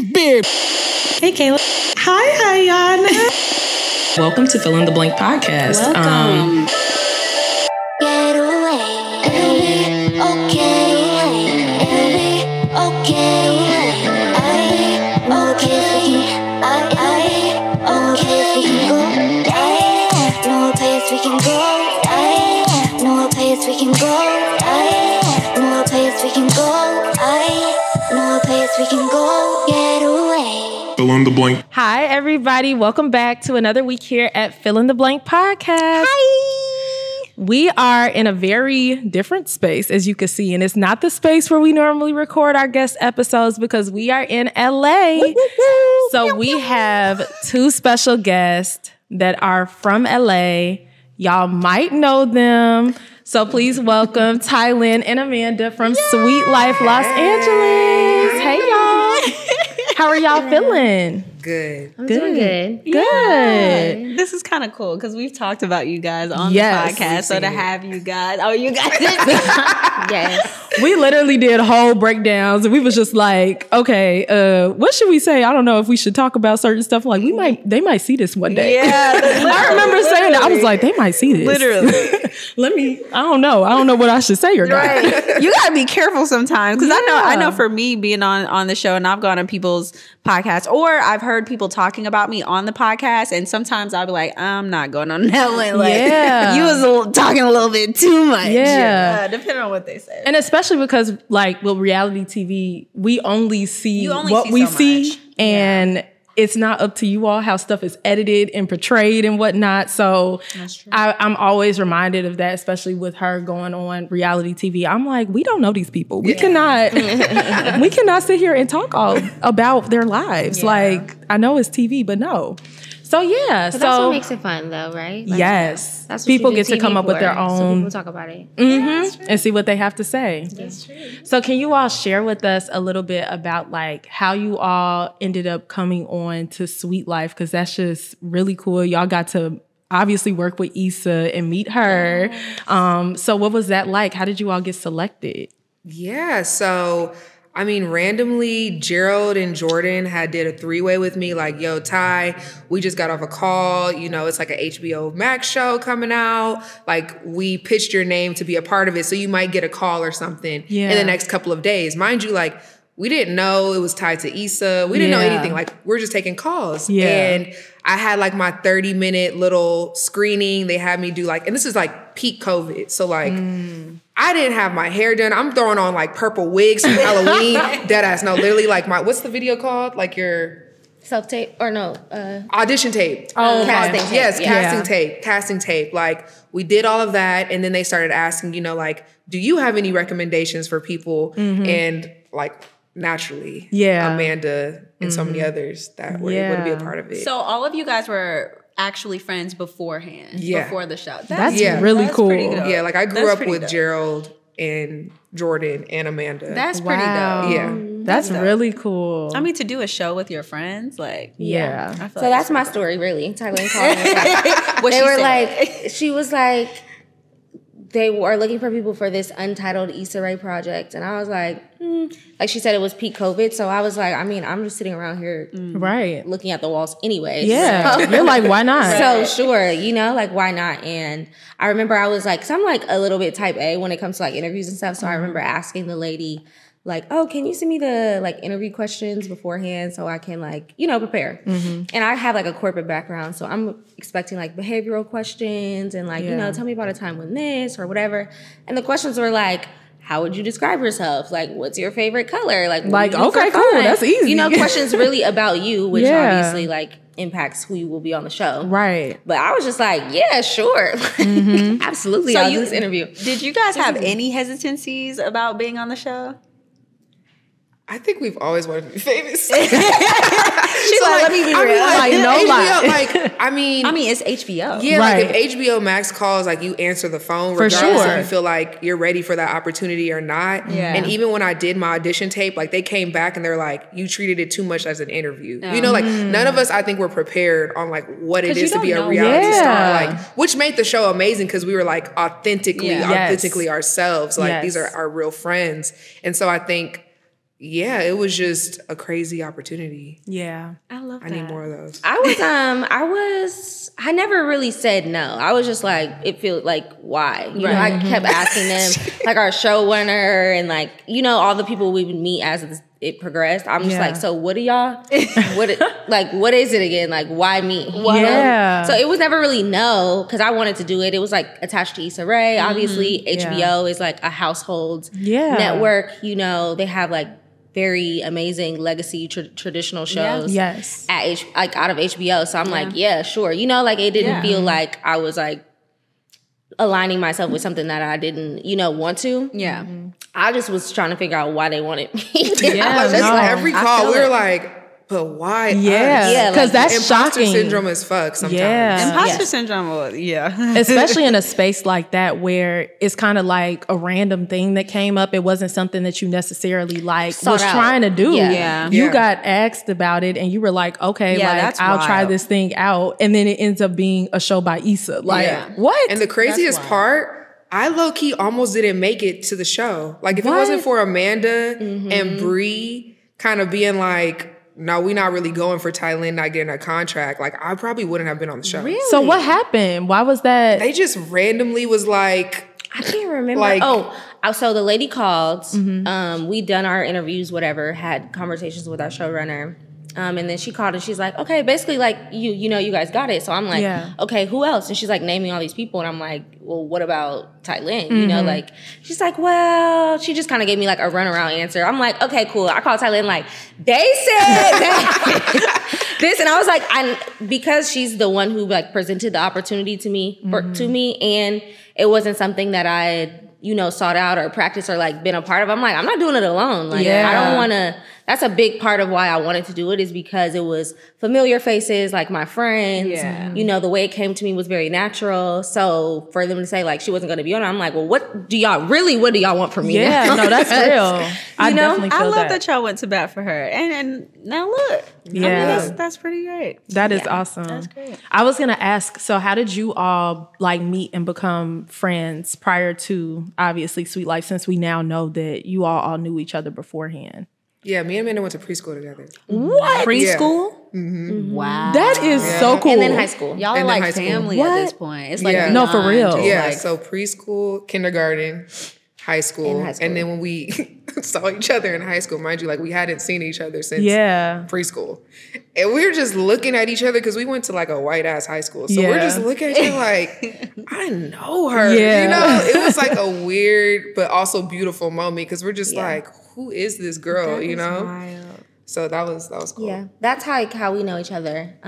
Hey, Kayla. Hi, Ayana. Welcome to Fill in the Blank podcast. Welcome. Get away, okay, okay, no place we can go, no place we can go, no place we can go, no place we can go, get away. Fill in the blank. Hi, everybody. Welcome back to another week here at Fill in the Blank podcast. Hi. We are in a very different space, as you can see, and it's not the space where we normally record our guest episodes because we are in LA. So we have two special guests that are from LA. Y'all might know them. So please welcome Tylynn and Amanda from Sweet Life Los Angeles. Hey, y'all. How are y'all feeling? Good. I'm doing good. Good. This is kind of cool because we've talked about you guys on Yes. the podcast. So to have you guys, you guys. Yes. We literally did whole breakdowns and we was just like, okay, what should we say? I don't know if we should talk about certain stuff. Like they might see this one day. Yeah. I remember saying that. I was like, they might see this. Literally. I don't know what I should say or not. Right. You gotta be careful sometimes because I Yeah. know for me being on the show and I've gone on people's podcasts or I've heard people talking about me on the podcast and sometimes I'll be like, I'm not going on that one. Like, Yeah. you was talking a little bit too much. Yeah. Depending on what they say. And especially because like with reality TV, we only see You only what see we so see much. and it's not up to you all how stuff is edited and portrayed and whatnot. So I'm always reminded of that, especially with her going on reality TV. I'm like, we don't know these people. We cannot sit here and talk all about their lives. Yeah. Like, I know it's TV, but no. So yeah, But that's what makes it fun, though, right? Like, yes, that's what people you do get to TV come up with their for, so own people talk about it. and see what they have to say. That's true. So can you all share with us a little bit about like how you all ended up coming on to Sweet Life? Because that's just really cool. Y'all got to obviously work with Issa and meet her. So what was that like? How did you all get selected? Yeah, so I mean, randomly, Gerald and Jordan did a three-way with me. Like, yo, Ty, we just got off a call. You know, it's like an HBO Max show coming out. Like, we pitched your name to be a part of it, so you might get a call or something in the next couple of days. Mind you, like, we didn't know it was tied to Issa. We didn't know anything. Like, we're just taking calls. Yeah. And I had like my 30-minute little screening. They had me do like, and this is like peak COVID. So like, I didn't have my hair done. I'm throwing on like purple wigs from Halloween. Deadass. No, literally like what's the video called? Like your Self-tape, or no? audition tape. Oh, casting tape. Yes, Yeah. casting tape. Like we did all of that. And then they started asking, you know, like, do you have any recommendations for people? And like naturally, Amanda and so many others that were able to be a part of it. So all of you guys were actually friends beforehand, before the show. That's really cool. pretty dope. Yeah, like I grew That's up pretty with dope. Gerald and Jordan and Amanda. That's pretty Wow. dope. yeah. That's really cool. I mean, to do a show with your friends, like, yeah. I feel So that's my story, really. Tylynn called me. what They she were said. like, she was like, they were looking for people for this untitled Issa Rae project. And I was like, like she said, it was peak COVID. So I was like, I mean, I'm just sitting around here Right. looking at the walls anyway. Yeah. So- You're like, why not? So sure, you know, like why not? And I remember I was like, cause I'm like a little bit type A when it comes to like interviews and stuff. So I remember asking the lady, like, oh, can you send me the like interview questions beforehand so I can like, you know, prepare. And I have like a corporate background. So I'm expecting like behavioral questions and like, you know, tell me about a time when this or whatever. And the questions were like, how would you describe yourself? Like, what's your favorite color? Like, what do you do okay, for cool. fun? That's easy. You know, questions really about you, which Yeah. obviously like impacts who will be on the show. Right. But I was just like, yeah, sure. Absolutely. So I'll you- do this interview. Did you guys have any hesitancies about being on the show? I think we've always wanted to be famous. She's like, let me be I real. mean, Like, no HBO, lie. like, I mean, it's HBO. yeah, Right. like if HBO Max calls, like you answer the phone For regardless sure. if you feel like you're ready for that opportunity or not. Yeah. And even when I did my audition tape, like they came back and they're like, you treated it too much as an interview. You know, like none of us, I think, were prepared on like what it 'Cause you is to don't be a know. reality Yeah. star, like which made the show amazing because we were like authentically Yes. ourselves. Like these are Yes. our real friends. And so I think yeah, it was just a crazy opportunity. Yeah. I love I need more of those. I never really said no. I was just like, it feels like, why? You know, I kept asking them, like our showrunner and like, you know, all the people we would meet as it progressed. I'm just like, so what do y'all, what is it again? Like, why me? Yeah. So it was never really no, because I wanted to do it. It was like attached to Issa Rae. Obviously, HBO is like a household network. You know, they have like very amazing legacy traditional shows Yes. at like out of HBO. So I'm like, yeah, sure. You know, like it didn't feel like I was like aligning myself with something that I didn't, you know, want to. Yeah. I just was trying to figure out why they wanted me. Yeah, I was just no. like, Every call, we were like, but why us? Yeah, because like, that's Imposter shocking. syndrome as fuck sometimes. Yeah. Imposter syndrome, yeah. Especially in a space like that where it's kind of like a random thing that came up. It wasn't something that you necessarily like Sought was out. trying to do. Yeah. You Yeah. got asked about it and you were like, okay, Yeah, like that's I'll try wild. this thing out. And then it ends up being a show by Issa. Like, Yeah. what? And the craziest wild. part, I low-key almost didn't make it to the show. Like, if it What? wasn't for Amanda and Bree kind of being like, no, we not really going for Thailand not getting a contract, like, I probably wouldn't have been on the show. Really? So what happened? Why was that? They just randomly was like, I can't remember. Like- So the lady called. We'd done our interviews, whatever, had conversations with our showrunner. And then she called and she's like, okay, basically like you know, you guys got it. So I'm like, okay, who else? And she's like naming all these people. And I'm like, well, what about Thailand? You know, like, she's like, well, she just kind of gave me like a runaround answer. I'm like, okay, cool. I called Thailand like, they said that this. And I was like, because she's the one who like presented the opportunity to me, to me. And it wasn't something that I had, you know, sought out or practiced or like been a part of. I'm like, I'm not doing it alone. Like, I don't want to. That's a big part of why I wanted to do it, is because it was familiar faces, like my friends. Yeah. You know, the way it came to me was very natural. So for them to say like she wasn't going to be on it, I'm like, well, what do y'all want from me? Yeah, now? no, that's real. I You know, definitely feel I love that y'all went to bat for her. And now look. Yeah. I mean, that's pretty great. That is awesome. That's great. I was gonna ask, so how did you all like meet and become friends prior to obviously Sweet Life, since we now know that you all knew each other beforehand? yeah, me and Amanda went to preschool together. What? Preschool? Wow. That is so cool. And then high school. Y'all are And then like high school. family What? at this point. It's like Yeah. No, for beyond real. just, Yeah, like, so preschool, kindergarten, high school. And high school. And then when we saw each other in high school, mind you, like we hadn't seen each other since Yeah. preschool. And we were just looking at each other because we went to like a white ass high school. So we're Yeah. just looking at each other like, I know her. Yeah. You know, it was like a weird but also beautiful moment because we're just like, who is this girl? that You is know? wild. So that was cool. Yeah, that's how we know each other.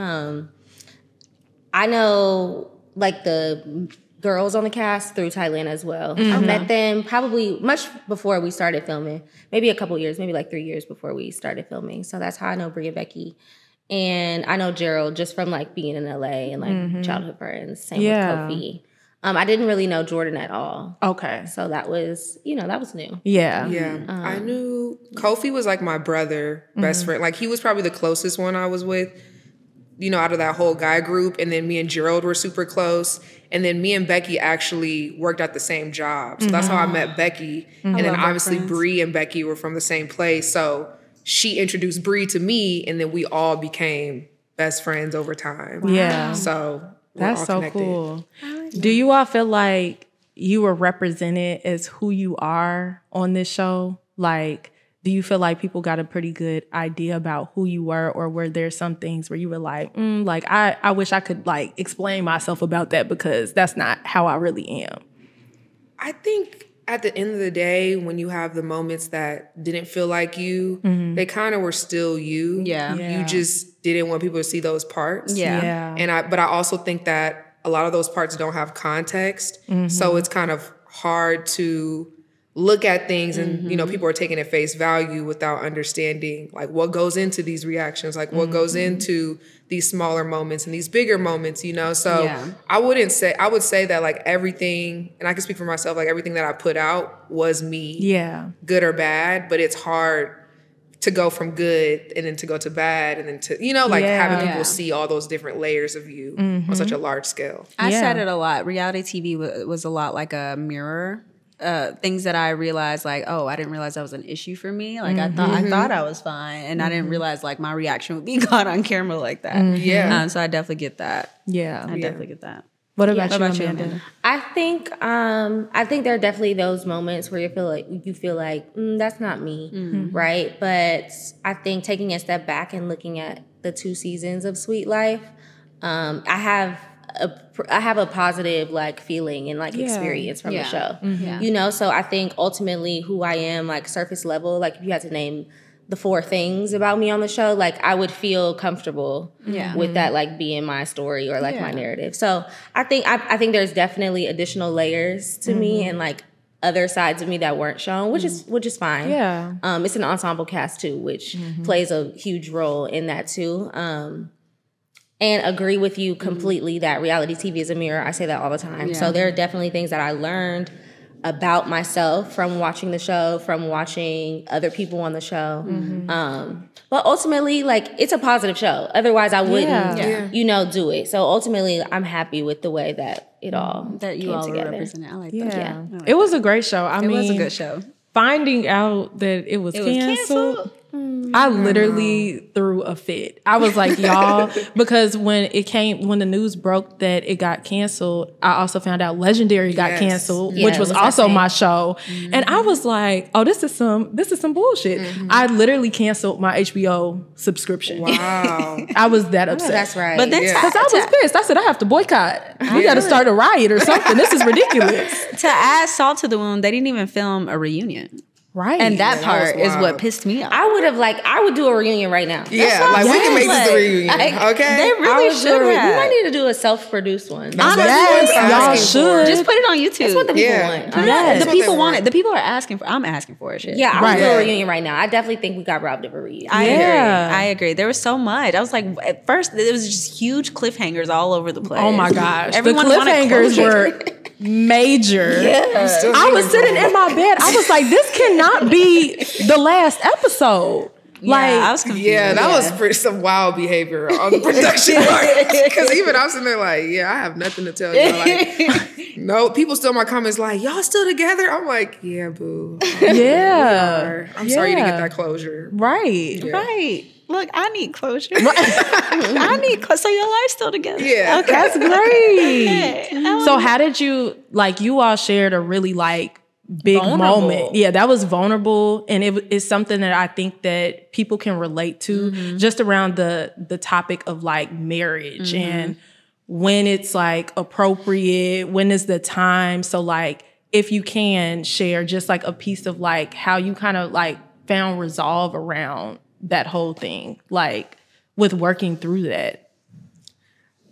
I know like the girls on the cast through Thailand as well. I met them probably much before we started filming. Maybe a couple years, maybe like 3 years before we started filming. So that's how I know Brie and Becky. And I know Gerald just from like being in LA and like childhood friends. Same Yeah. with Kofi. I didn't really know Jordan at all. Okay. So that was, that was new. Yeah. Yeah, I knew Kofi was like my brother, best friend. Like he was probably the closest one I was with, you know, out of that whole guy group. And then me and Gerald were super close. And then me and Becky actually worked at the same job. So that's how I met Becky. And then obviously Bree and Becky were from the same place. So she introduced Bree to me, and then we all became best friends over time. Yeah. So we're That's all so connected. cool. Do you all feel like you were represented as who you are on this show? Like, do you feel like people got a pretty good idea about who you were, or were there some things where you were like, like I wish I could like explain myself about that because that's not how I really am? I think at the end of the day, when you have the moments that didn't feel like you, they kind of were still you. Yeah. Yeah. You just didn't want people to see those parts. Yeah. But I also think that a lot of those parts don't have context. So it's kind of hard to look at things and, you know, people are taking it face value without understanding like what goes into these reactions, like what goes into these smaller moments and these bigger moments, you know? So Yeah. I would say that like everything, and I can speak for myself, like everything that I put out was me, Yeah. good or bad, but it's hard to go from good and then to go to bad and then to, you know, like having Yeah. people see all those different layers of you on such a large scale. I Yeah. said it a lot. Reality TV was a lot like a mirror. things that I realized, like, oh, I didn't realize that was an issue for me. Like, I thought I was fine, and I didn't realize like my reaction would be caught on camera like that. Yeah. So I definitely get that. Yeah. I definitely get that. What about you, about you, Amanda? Amanda? I think there are definitely those moments where you feel like that's not me, right? But I think taking a step back and looking at the 2 seasons of Sweet Life, I have a positive like feeling and like experience from the show, you know. So I think ultimately who I am, like surface level, like if you had to name the 4 things about me on the show, like I would feel comfortable with that, like being my story or like my narrative. So I think there's definitely additional layers to me and like other sides of me that weren't shown, which is fine. Yeah. It's an ensemble cast too, which plays a huge role in that too. And agree with you completely that reality TV is a mirror. I say that all the time. So there are definitely things that I learned about myself from watching the show, from watching other people on the show. But ultimately, like, it's a positive show. Otherwise, I wouldn't, you know, do it. So ultimately, I'm happy with the way that it all That you came all together. were represented. I like that. Yeah. I like It was a great show. I It mean, was a good show. finding out that it was canceled. canceled? I literally threw a fit. I was like, y'all, because when the news broke that it got canceled, I also found out Legendary got canceled, Yeah, which it was was also that same. my show. And I was like, oh, this is some bullshit. I literally canceled my HBO subscription. Wow. I was that upset. That's right. But then Because I was pissed. I said, I have to boycott. We got to start a riot or something. This is ridiculous. to add salt to the wound, they didn't even film a reunion. Right. And that that part was is what wild. pist me off. I would do a reunion right now. Yeah, like we can make this a reunion. Like, Okay. they I really would do should we have. might need to do a self-produced one. That's what Yes, everyone's y'all asking for. should. Just put it on YouTube. That's what the people Yeah. want. Yes. The what people they want want. it. The people are asking for. I'm asking for it. Shit. Yeah, I would Right. do a reunion right now. I definitely think we got robbed of a reunion. I Yeah. agree. I agree. There was so much. I was like, at first, there was just huge cliffhangers all over the place. Oh my gosh. Everyone the wanted cliffhangers closure. were major. Still I was healing sitting from in my bed. I was like, this cannot be the last episode. Like, I was confused. Yeah, that was pretty, some wild behavior on the production part. Because even I was sitting there like, yeah, I have nothing to tell you. Like, no, people still in my comments like, y'all still together? I'm like, yeah, boo. yeah. I'm sorry you didn't Yeah. get that closure. Right. Yeah. Right. Look, I need closure. I need closure. So your life's still together. Yeah. Okay. That's great. Hey, So how did you, like, you all shared a really like big Vulnerable. moment. Yeah, that was vulnerable. And it is something that I think that people can relate to just around the topic of like marriage and when it's like appropriate, when is the time. So like, if you can share just like a piece of like how you kind of like found resolve around that whole thing, like with working through that.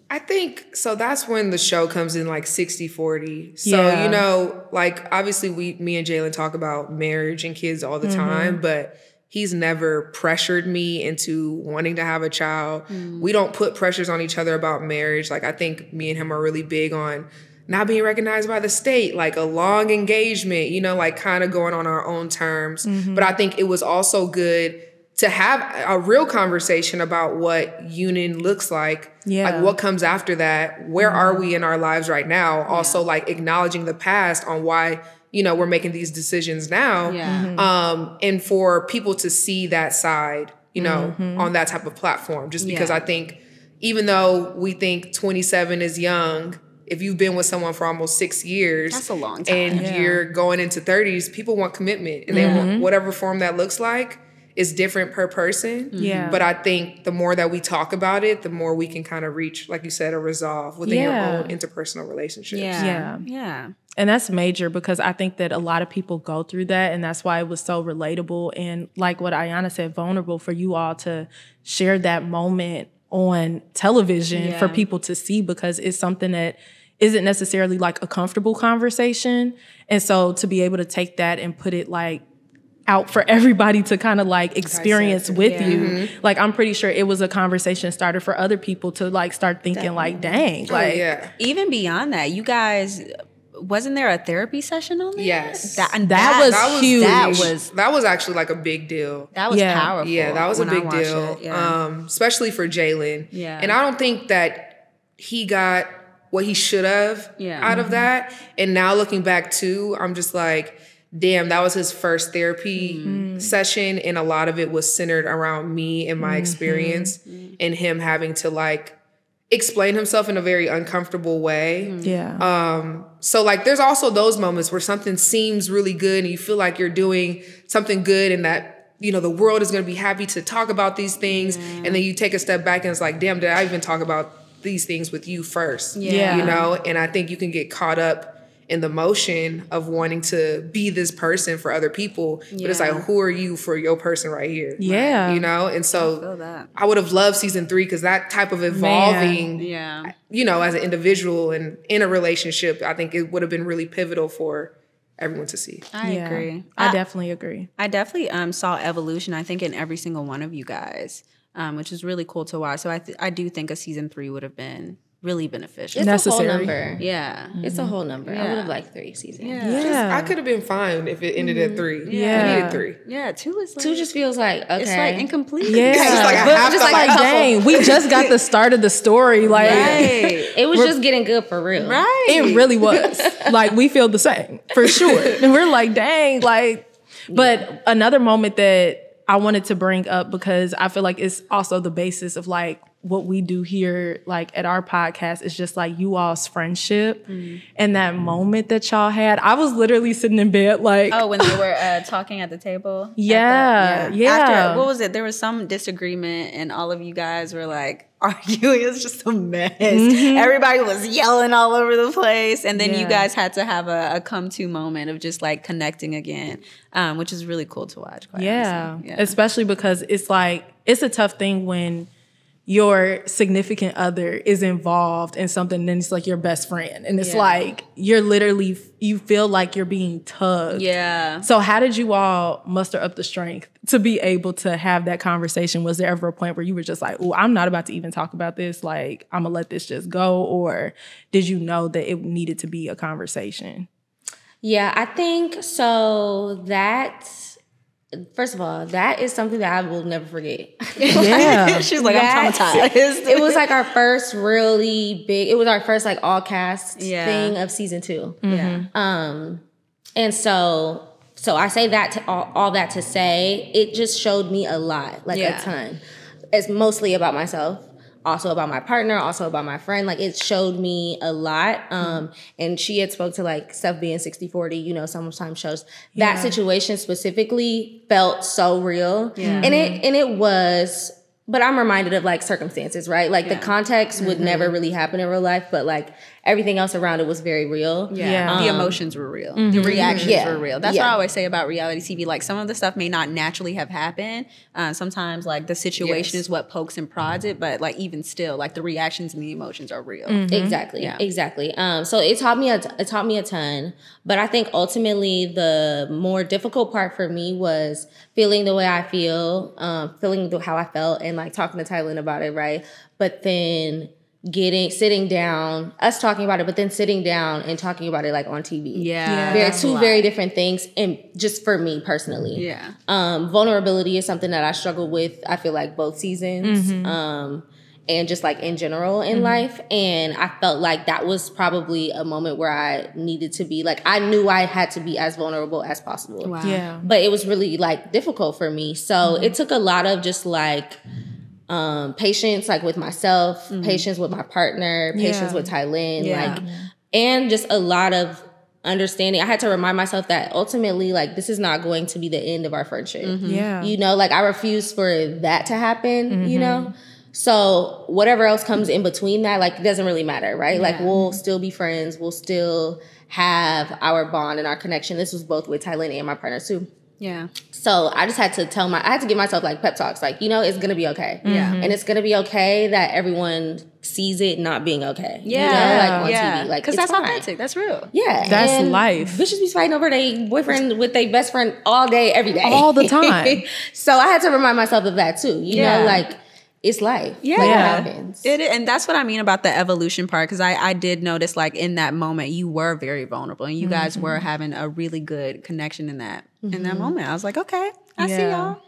I think, so that's when the show comes in like 60-40. So, Yeah. you know, like obviously me and Jalen talk about marriage and kids all the time, but he's never pressured me into wanting to have a child. We don't put pressures on each other about marriage. Like I think me and him are really big on not being recognized by the state, like a long engagement, you know, like kind of going on our own terms. But I think it was also good to have a real conversation about what union looks like. Yeah. Like what comes after that? Where are we in our lives right now? Also like acknowledging the past on why, you know, we're making these decisions now. Yeah. And for people to see that side, you know, on that type of platform, just because Yeah. I think even though we think 27 is young, if you've been with someone for almost 6 years, That's a long time. and you're going into 30s, people want commitment and they want whatever form that looks like is different per person. Yeah. But I think the more that we talk about it, the more we can kind of reach, like you said, a resolve within your Yeah. own interpersonal relationships. Yeah. Yeah. And that's major because I think that a lot of people go through that. And that's why it was so relatable. And like what Ayana said, vulnerable for you all to share that moment on television for people to see, because it's something that isn't necessarily like a comfortable conversation. And so to be able to take that and put it like out for everybody to kind of like experience with you. Like, I'm pretty sure it was a conversation starter for other people to like start thinking like, dang, Oh, like, yeah. Even beyond that, you guys, wasn't there a therapy session on there? Yes. That was huge. That was actually like a big deal. That was Yeah. powerful. Yeah, that was a when I big watched deal. it. Yeah. Especially for Jalen. Yeah. And I don't think that he got what he should have out of that. And now looking back too, I'm just like, damn, that was his first therapy session. And a lot of it was centered around me and my experience and him having to like explain himself in a very uncomfortable way. So like there's also those moments where something seems really good and you feel like you're doing something good and that, you know, the world is going to be happy to talk about these things. And then you take a step back and it's like, damn, did I even talk about these things with you first? You know? And I think you can get caught up in the motion of wanting to be this person for other people. But it's like, who are you for your person right here? You know? And so I would have loved season 3 because that type of evolving, you know, as an individual and in a relationship, I think it would have been really pivotal for everyone to see. I agree. I definitely agree. I definitely saw evolution, I think, in every single one of you guys, which is really cool to watch. So I do think a season 3 would have been really beneficial. It's necessary. a whole number. Yeah. It's a whole number. I would have liked 3 seasons. Yeah. I could have been fine if it ended at 3. Yeah. I needed 3. Yeah, 2 is like... 2 just feels like, okay. It's like incomplete. Yeah. Just like a But half just the like, couple. dang, we just got the start of the story. Like, It was just getting good for real. Right. it really was. Like, we feel the same, for sure. And we're like, dang, like, but another moment that I wanted to bring up because I feel like it's also the basis of like what we do here, like at our podcast, is just like you all's friendship and that moment that y'all had. I was literally sitting in bed like, Oh, when they were talking at the table? Yeah. After, what was it? There was some disagreement and all of you guys were like arguing. It was just a mess. Everybody was yelling all over the place. And then you guys had to have a come-to moment of just like connecting again, which is really cool to watch. Quite honestly. Especially because it's like, it's a tough thing when your significant other is involved in something, then it's like your best friend. And it's like, you're literally, you feel like you're being tugged. Yeah. So how did you all muster up the strength to be able to have that conversation? Was there ever a point where you were just like, oh, I'm not about to even talk about this. Like, I'm gonna let this just go. Or did you know that it needed to be a conversation? Yeah, I think so. First of all, that is something that I will never forget. Yeah. She's like, I'm traumatized. It was like our first really big, it was our first like all cast thing of season 2. Yeah. And so I say that to all that to say, it just showed me a lot, like a ton. It's mostly about myself, also about my partner, also about my friend. Like it showed me a lot. And she had spoke to like stuff being 60-40, you know, sometimes shows. That situation specifically felt so real. And it was, but I'm reminded of like circumstances, right? Like the context would never really happen in real life, but like everything else around it was very real. The emotions were real. The reactions were real. That's what I always say about reality TV. Like some of the stuff may not naturally have happened. Sometimes like the situation is what pokes and prods it, but like even still, like the reactions and the emotions are real. Exactly. So it taught me a ton. But I think ultimately the more difficult part for me was feeling the way I feel, feeling how I felt, and like talking to Tylin about it, right? But then sitting down, us talking about it, but then sitting down and talking about it like on TV. Two very different things, and just for me personally. Vulnerability is something that I struggled with, I feel like both seasons. And just like in general in life. And I felt like that was probably a moment where I needed to be like, I knew I had to be as vulnerable as possible. But it was really like difficult for me. So it took a lot of just like patience, like with myself, patience with my partner, patience with Tylin, like, and just a lot of understanding. I had to remind myself that ultimately, like, this is not going to be the end of our friendship. You know, like I refuse for that to happen, you know? So whatever else comes in between that, like, it doesn't really matter, right? Like, we'll still be friends. We'll still have our bond and our connection. This was both with Tylin and my partner, too. So I just had to I had to give myself like pep talks, like, you know, it's going to be okay. And it's going to be okay that everyone sees it not being okay. You know, like on TV. Like, because that's authentic. That's real. That's and life. Bitches be fighting over their boyfriend with their best friend all day, every day. All the time. So I had to remind myself of that too. You know, like, it's life. Like, it happens. And that's what I mean about the evolution part, because I did notice, like, in that moment, you were very vulnerable, and you guys were having a really good connection in that moment. I was like, okay, I see y'all.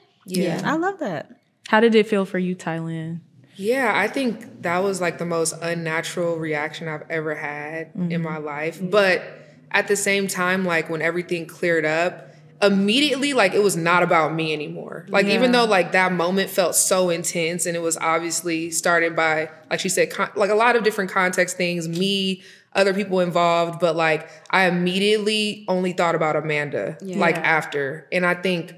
I love that. How did it feel for you, Tylin? Yeah, I think that was like the most unnatural reaction I've ever had in my life. But at the same time, like when everything cleared up, immediately, like it was not about me anymore. Like even though like that moment felt so intense and it was obviously started by, like she said, like a lot of different context things, me, other people involved, but like I immediately only thought about Amanda like after. And I think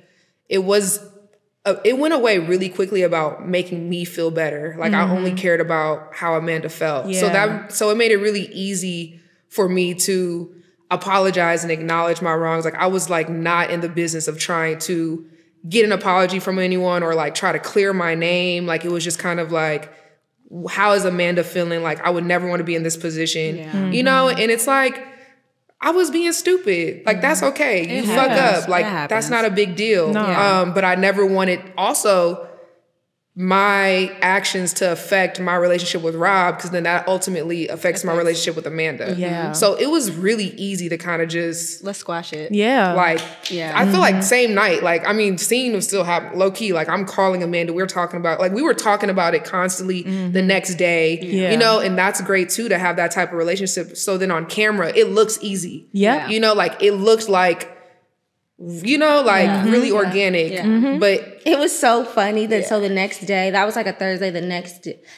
it went away really quickly about making me feel better. Like I only cared about how Amanda felt. So it made it really easy for me to apologize and acknowledge my wrongs. Like I was like not in the business of trying to get an apology from anyone or like try to clear my name. Like it was just kind of like, how is Amanda feeling? Like I would never want to be in this position, you know? And it's like, I was being stupid. Like, that's okay. You fuck up. Like, that's not a big deal. No. But I never wanted also my actions to affect my relationship with Rob, because then that ultimately affects my relationship with Amanda. Yeah. So it was really easy to kind of just... let's squash it. Yeah. Like, I feel like same night, like, I mean, scene was still happening, low key. Like, I'm calling Amanda. We were talking about it constantly the next day, you know, and that's great too, to have that type of relationship. So then on camera, it looks easy. Yeah. You know, like, it looked like, you know, like really organic, but it was so funny that so the next day, that was like a Thursday,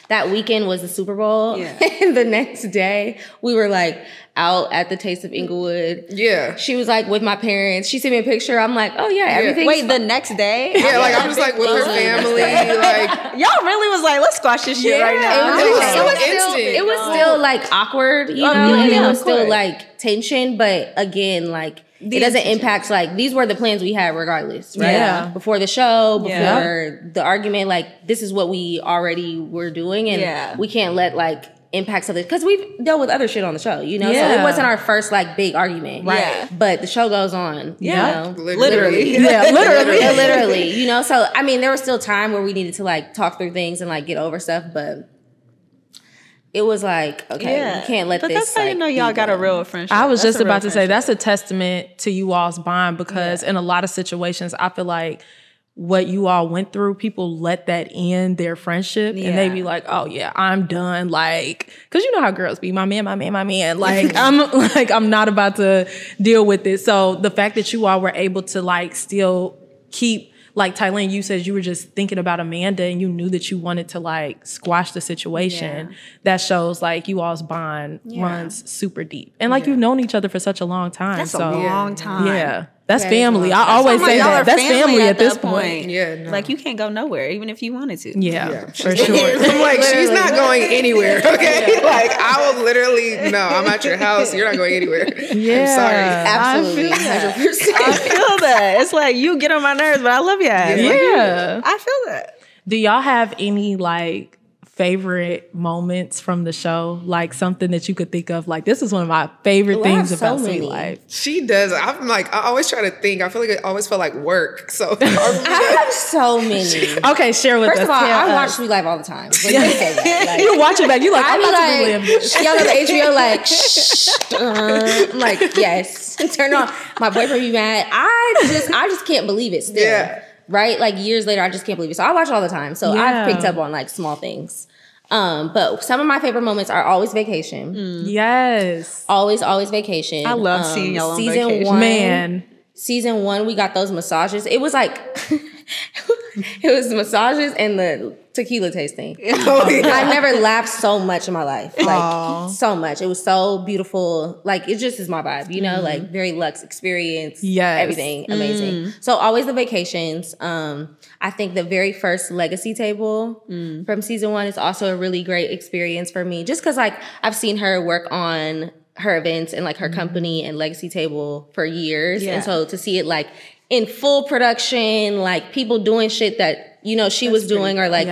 that weekend was the Super Bowl. And the next day we were like out at the Taste of Inglewood. Yeah. She was like with my parents. She sent me a picture. I'm like, oh yeah, everything. Wait, the next day? Yeah, like I'm just like with her family. Like y'all really was like, let's squash this shit right now. It was still like awkward, you know, and it was still like tension, but again, like it doesn't impact, like, these were the plans we had regardless, right? Yeah. Before the show, before the argument, like, this is what we already were doing, and we can't let, like, impacts of it, because we've dealt with other shit on the show, you know? So it wasn't our first, like, big argument. Right. But the show goes on, you know? Literally. Yeah, literally, you know? So, I mean, there was still time where we needed to, like, talk through things and, like, get over stuff, but... it was like, okay, you can't let this. But that's how you know y'all got a real friendship. I was just about to say, that's a testament to you all's bond, because in a lot of situations, I feel like what you all went through, people let that end their friendship, and they be like, oh yeah, I'm done. Like, cause you know how girls be, my man. Like, I'm not about to deal with it. So the fact that you all were able to like still keep, like Tylene, you said you were just thinking about Amanda and you knew that you wanted to like squash the situation. That shows like you all's bond runs super deep. And like you've known each other for such a long time. That's a long time. Yeah. That's family. I always say that. That's family at this point. Yeah. No. Like you can't go nowhere, even if you wanted to. Yeah, for sure. I'm like, she's not going anywhere, okay? Like, I will literally, no, I'm at your house. You're not going anywhere. Yeah. I'm sorry. Absolutely. 100%. I feel that. It's like, you get on my nerves, but I love you. Yeah. I feel that. Do y'all have any like favorite moments from the show? Like something that you could think of, like, this is one of my favorite things about Sweet Life. She does. I'm like, I always try to think. I feel like it always felt like work. So I have so many. Okay, share with us. First of all, I watch Sweet Life all the time. Like, like, you watch it back. You like, I I'm be not like, y'all know the HBO, like, shh. I'm like, yes. Turn on. My boyfriend be mad. I just can't believe it still. Yeah. Right? Like years later, I just can't believe it. So I watch all the time. So I've picked up on like small things. But some of my favorite moments are always vacation. Yes. Always vacation. I love seeing y'all on season vacation. 1. Man. Season 1, we got those massages. It was like, it was massages and the tequila tasting. I never laughed so much in my life. Like, so much. It was so beautiful. Like, it just is my vibe, you know? Like, very luxe experience. Yes. Everything amazing. So, always the vacations. I think the very first Legacy table from season 1 is also a really great experience for me. Just because, like, I've seen her work on her events and, like, her company and Legacy table for years. And so, to see it, like, in full production, like, people doing shit that, you know, she was doing or like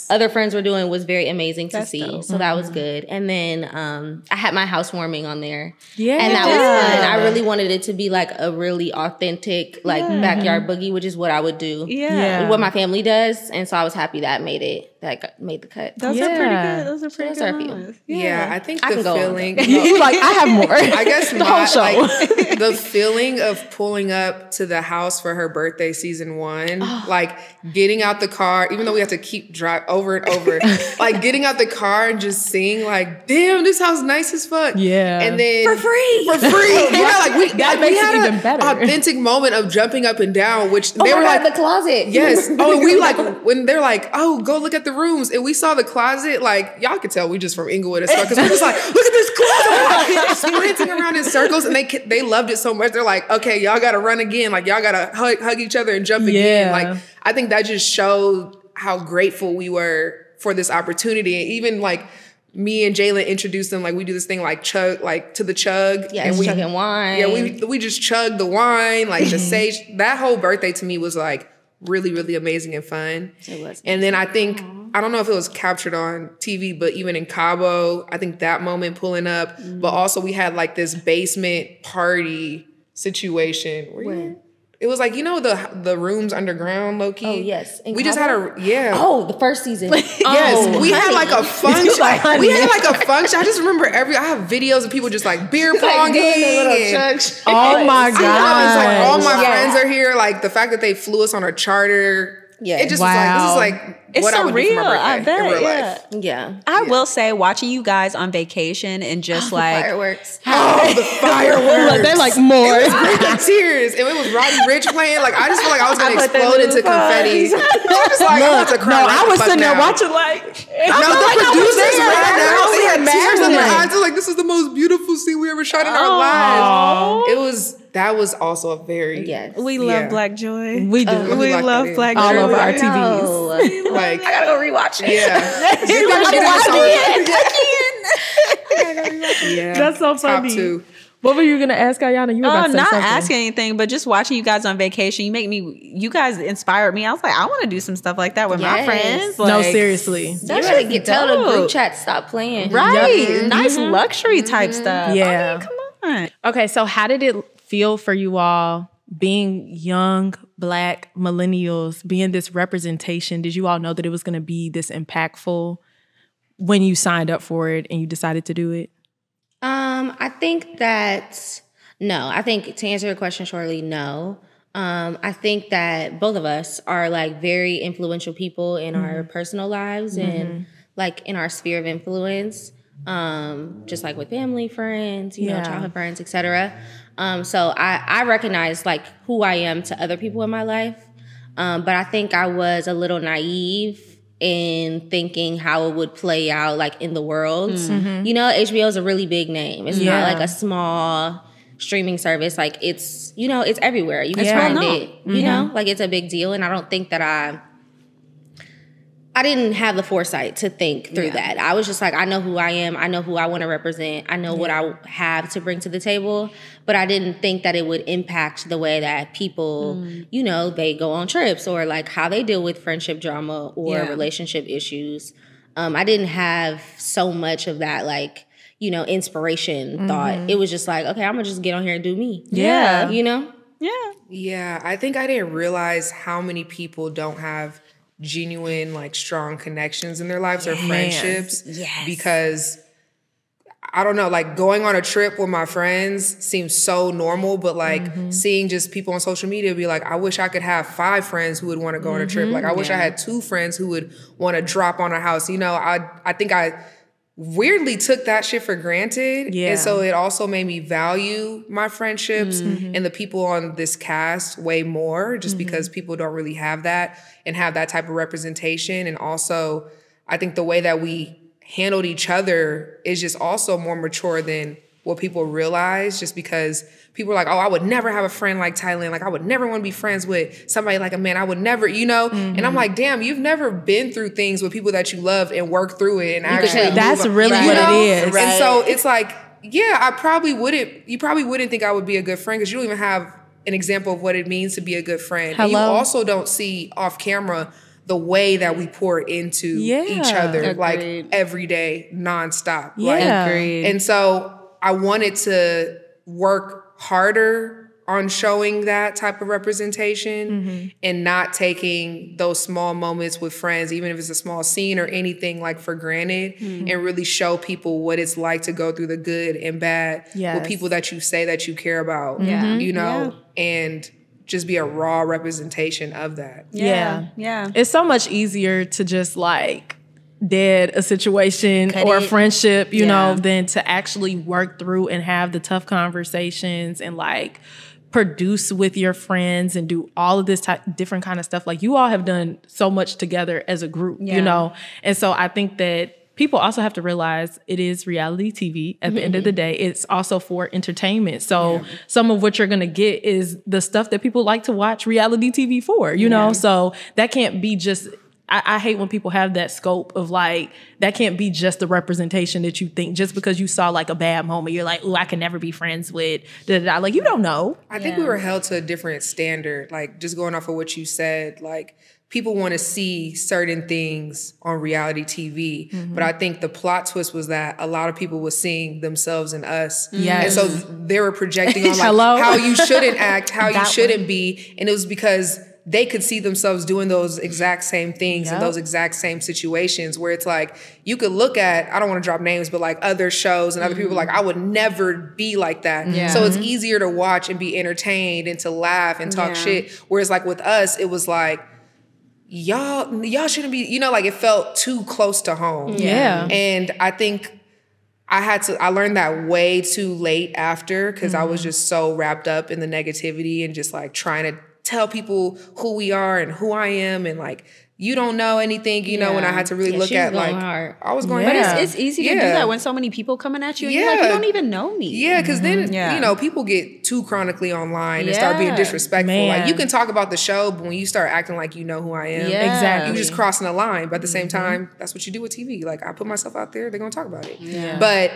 other friends were doing was very amazing to see. Dope. So that was good. And then I had my housewarming on there. Yeah. And that was fun. I really wanted it to be like a really authentic, like backyard boogie, which is what I would do. Yeah. What my family does. And so I was happy that made it. that made the cut. Those are pretty Yeah. good. Those are pretty those are a good few. ones. Yeah, I think I the can go on feeling. You like, I have more. I guess the whole show. like the feeling of pulling up to the house for her birthday season 1, like getting out the car, even though we have to keep drive over and over, like getting out the car and just seeing like, damn, this house nice as fuck. Yeah. And then For free. For free. You know, like we makes had it an even better. authentic moment of jumping up and down, which Oh they my were God, like, the closet. yes. Oh, and we like when they're like, oh, go look at the rooms, and we saw the closet. Like y'all could tell we just from Inglewood as fuck because we're just like, look at this closet, we're like, sprinting around in circles, and they loved it so much. They're like, okay, y'all got to run again. Like y'all got to hug each other and jump again. Yeah. Like I think that just showed how grateful we were for this opportunity, and even like. Me and Jalen introduced them, like we do this thing like chug, like to the chug. Yeah, and we chugging wine. Yeah, we just chugged the wine, like the sage. That whole birthday to me was like really, really amazing and fun. It was. And then I think, I don't know if it was captured on TV, but even in Cabo, I think that moment pulling up, but also we had like this basement party situation. Where? It was like, you know, the rooms underground, low key. Oh, yes. In We just Cabo? had a, Oh, the first season. Yes, we had like a function. Like, We had like a function. I just remember I have videos of people just like beer Like ponging. doing the little and- chug. Oh my I know, it's like all God. my Yeah. friends are here. Like the fact that they flew us on a charter. Yeah. It just Wow. was like It's what I would do for surreal. my I birthday in bet. real Yeah. life. Yeah. I will say, watching you guys on vacation and just like Fireworks. Oh, the fireworks! Like, they're like more. Breaking tears, and it was Roddy Rich playing. Like I just felt like I was gonna put them explode in into the confetti. I'm just like, I'm about to cry. No, right I the was fuck sitting there now. watching like. No, the producers there. ran out. They had tears in their imagining. eyes. They're like, "This is the most beautiful scene we ever shot in our lives." That was also a very Yes. we love Black Joy. We do. We We locked love it in. Black All Joy. over our No. TVs. like I gotta go rewatch it. yeah. Yeah, That's so top funny. 2. What were you gonna ask, Ayana? You were about to say Not something. asking anything, but just watching you guys on vacation. You guys inspired me. I was like, I want to do some stuff like that with my Yes. friends. No, Like, seriously. You That really shit's get tell the group dope. chat to stop playing. Right. Nice luxury type stuff. Yeah. I mean, come on. Okay, so how did it feel for you all being young Black millennials, being this representation? Did you all know that it was going to be this impactful when you signed up for it and you decided to do it? I think that no. I think to answer your question shortly, no. I think that both of us are like very influential people in our personal lives and like in our sphere of influence. Just like with family, friends, you know, Yeah. childhood friends, etc. So I recognize like who I am to other people in my life. But I think I was a little naive in thinking how it would play out like in the world. You know, HBO is a really big name. It's Yeah. not like a small streaming service. Like it's, you know, it's everywhere. You can Yeah. find well it. You know, like it's a big deal. And I don't think that I didn't have the foresight to think through that. I was just like, I know who I am. I know who I want to represent. I know what I have to bring to the table. But I didn't think that it would impact the way that people, you know, they go on trips or like how they deal with friendship drama or Yeah. relationship issues. I didn't have so much of that, like, you know, inspiration thought. It was just like, okay, I'm going to just get on here and do me. Yeah. You know? Yeah. Yeah, I think I didn't realize how many people don't have genuine, like, strong connections in their lives or friendships. Yes. Because I don't know, like going on a trip with my friends seems so normal, but like seeing just people on social media be like, I wish I could have 5 friends who would want to go on a trip. Like I wish I had 2 friends who would want to drop on a house. You know, I think I weirdly took that shit for granted. Yeah. And so it also made me value my friendships and the people on this cast way more, just because people don't really have that and have that type of representation. And also, I think the way that we handled each other is just also more mature than what people realize, just because people are like, oh, I would never have a friend like Thailand. Like, I would never want to be friends with somebody like a man. I would never, you know? And I'm like, damn, you've never been through things with people that you love and work through it and actually tell. move That's on, really you what know? it is. And so it's like, yeah, you probably wouldn't think I would be a good friend because you don't even have an example of what it means to be a good friend. And you Hello? also don't see off camera the way that we pour into each Yeah. other, like Agreed. every day, nonstop. Yeah. Like, Agreed. and so I wanted to work harder on showing that type of representation and not taking those small moments with friends, even if it's a small scene or anything, like for granted, and really show people what it's like to go through the good and bad with people that you say that you care about, you know, and just be a raw representation of that. Yeah. Yeah. It's so much easier to just like dead a situation Cut or a it. friendship, you know, than to actually work through and have the tough conversations and like produce with your friends and do all of this different kind of stuff. Like you all have done so much together as a group, you know? And so I think that people also have to realize it is reality TV at the end of the day. It's also for entertainment. So some of what you're going to get is the stuff that people like to watch reality TV for, you know? So that can't be just, I hate when people have that scope of like, that can't be just the representation that you think just because you saw like a bad moment. You're like, oh, I can never be friends with da-da-da. Like, you don't know. I think we were held to a different standard, like just going off of what you said, like people want to see certain things on reality TV. But I think the plot twist was that a lot of people were seeing themselves in us. Yes. And so they were projecting on like Hello? how you shouldn't act, how you shouldn't be. And it was because they could see themselves doing those exact same things in those exact same situations where it's like, you could look at, I don't want to drop names, but like other shows and other people like, I would never be like that. So it's easier to watch and be entertained and to laugh and talk shit. Whereas like with us, it was like, y'all shouldn't be, you know, like it felt too close to home. Yeah. And I think I learned that way too late after because I was just so wrapped up in the negativity and just like trying to tell people who we are and who I am and like you don't know anything, you know, when I had to really look at like I was going But it's easy to do that when so many people coming at you and you're like, you don't even know me. Yeah, because then, you know, people get too chronically online and start being disrespectful. Like you can talk about the show, but when you start acting like you know who I am, Exactly. you just crossing the line. But at the same time, that's what you do with TV. Like I put myself out there, they're going to talk about it. But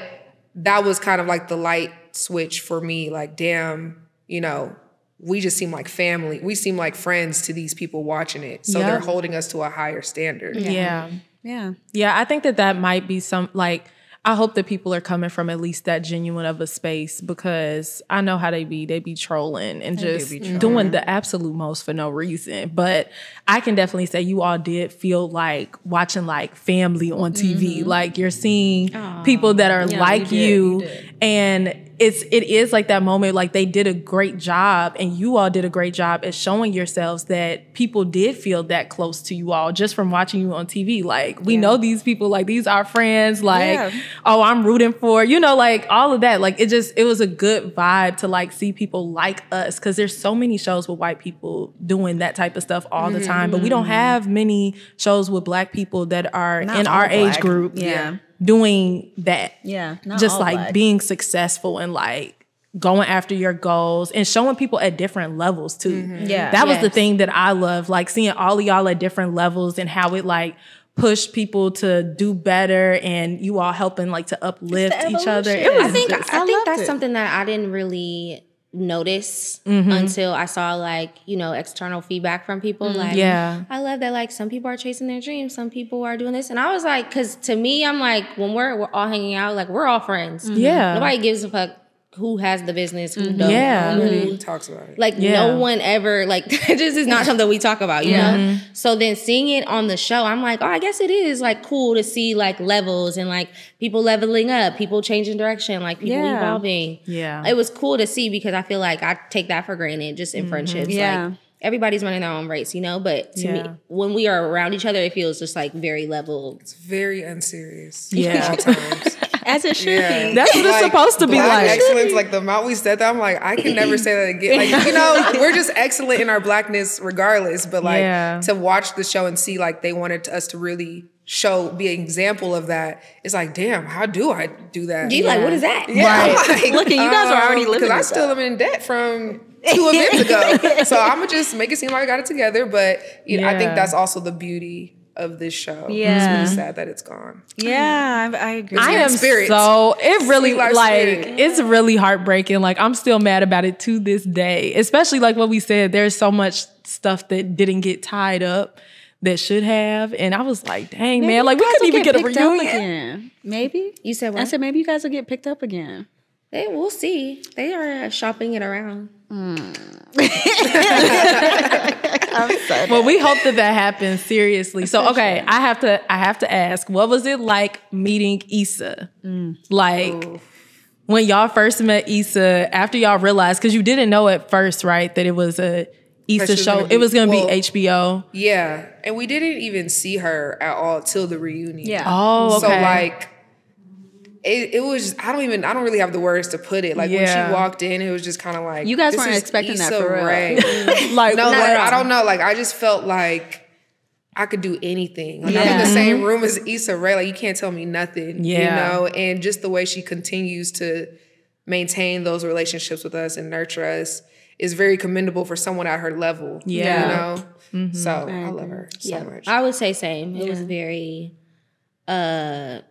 that was kind of like the light switch for me. Like, damn, you know, we just seem like family. We seem like friends to these people watching it. So they're holding us to a higher standard. Yeah. Yeah. I think that might be some, like, I hope that people are coming from at least that genuine of a space because I know how they be trolling and just doing the absolute most for no reason. But I can definitely say you all did feel like watching like family on TV. Like you're seeing people that are like you and it is like that moment, like they did a great job and you all did a great job at showing yourselves that people did feel that close to you all just from watching you on TV. Like we know these people, like these are friends, like, oh, I'm rooting for, you know, like all of that. Like it was a good vibe to like see people like us because there's so many shows with white people doing that type of stuff all the time. But we don't have many shows with Black people that are in our age group. Doing that. Just like being successful and like going after your goals and showing people at different levels too. That was the thing that I love, like seeing all of y'all at different levels and how it like pushed people to do better and you all helping like to uplift each other. I think that's something that I didn't really notice until I saw like, you know, external feedback from people like, I love that like some people are chasing their dreams, some people are doing this. And I was like, because to me, I'm like, when we're all hanging out, like we're all friends. Nobody gives a fuck who has the business, who don't. Who talks about it. Like no one ever, like that just is not something we talk about, you know? So then seeing it on the show, I'm like, oh, I guess it is like cool to see like levels and like people leveling up, people changing direction, like people evolving. It was cool to see because I feel like I take that for granted just in friendships. Like everybody's running their own race, you know? But to me, when we are around each other, it feels just like very level. It's very unserious. At times. As it should be. That's what it's supposed to be Black like. excellence, like the amount we said that, I'm like, I can never say that again. Like, you know, we're just excellent in our Blackness regardless. But like to watch the show and see like they wanted us to really be an example of that. It's like, damn, how do I do that? You like, what is that? Like, Look, you guys are already living because I still am in debt from 2 events ago. So I'm gonna just make it seem like I got it together. But you know, I think that's also the beauty of this show. It's really sad that it's gone. I agree. I am so, it really like, it's really heartbreaking. Like I'm still mad about it to this day, especially like what we said, there's so much stuff that didn't get tied up that should have. And I was like, dang, man, like we couldn't even get a reunion. Again. Maybe. You said what? I said maybe you guys will get picked up again. We'll see. They are shopping it around. Well, we hope that happens seriously. So, okay, I have to ask, what was it like meeting Issa? Like when y'all first met Issa, after y'all realized, because you didn't know at first, right, that it was a Issa show. It was going to be HBO. Yeah, and we didn't even see her at all till the reunion. Yeah. Oh, okay. So like, it was. I don't really have the words to put it. Like when she walked in, it was just kind of like, you guys this weren't is expecting Issa that for real. Rae. Like, No, like, I don't know. Like I just felt like I could do anything. Like I'm in the same room as Issa Rae. Like you can't tell me nothing. Yeah. You know, and just the way she continues to maintain those relationships with us and nurture us is very commendable for someone at her level. Yeah. You know? So I love her so much. I would say same. It was very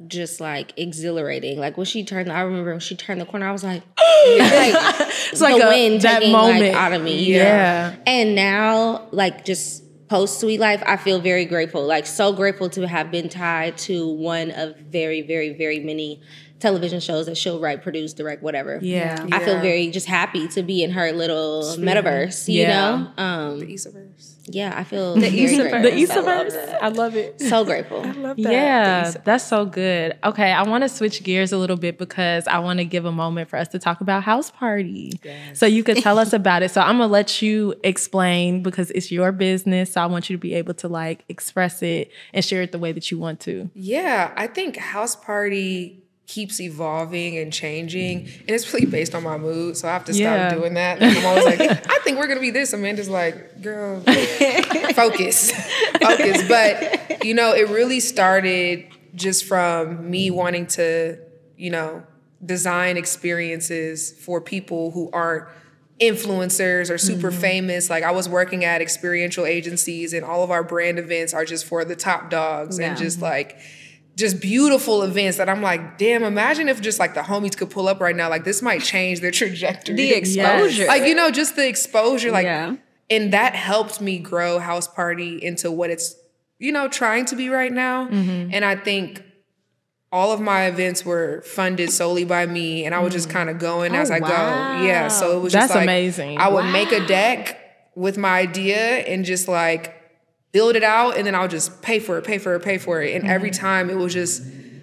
just like exhilarating. Like when I remember when she turned the corner, I was like, it's like the wind that taking moment like out of me. Yeah. And now, like just post Sweet Life, I feel very grateful. Like so grateful to have been tied to one of very, very, very many television shows that she'll write, produce, direct, whatever. Yeah. I feel very just happy to be in her little metaverse, you know? The Issaverse. Yeah, I feel very grateful. The Issaverse. I love it. So grateful. Yeah, that's so good. Okay, I want to switch gears a little bit because I want to give a moment for us to talk about House Party. So you could tell us about it. So I'm going to let you explain because it's your business. So I want you to be able to like express it and share it the way that you want to. Yeah, I think House Party keeps evolving and changing, and it's really based on my mood, so I have to stop doing that. Like, I'm always like, I think we're gonna be this. Amanda's like, girl, focus. But you know, it really started just from me wanting to, you know, design experiences for people who aren't influencers or super famous. Like I was working at experiential agencies, and all of our brand events are just for the top dogs and just like just beautiful events that I'm like, damn, imagine if just like the homies could pull up right now. Like this might change their trajectory. The exposure. Like, you know, just the exposure. Like, and that helped me grow House Party into what it's, you know, trying to be right now. And I think all of my events were funded solely by me, and I would just kind of go in as I go. Yeah, so it was just like, amazing. I would make a deck with my idea and just like build it out, and then I'll just pay for it. And every time it was just,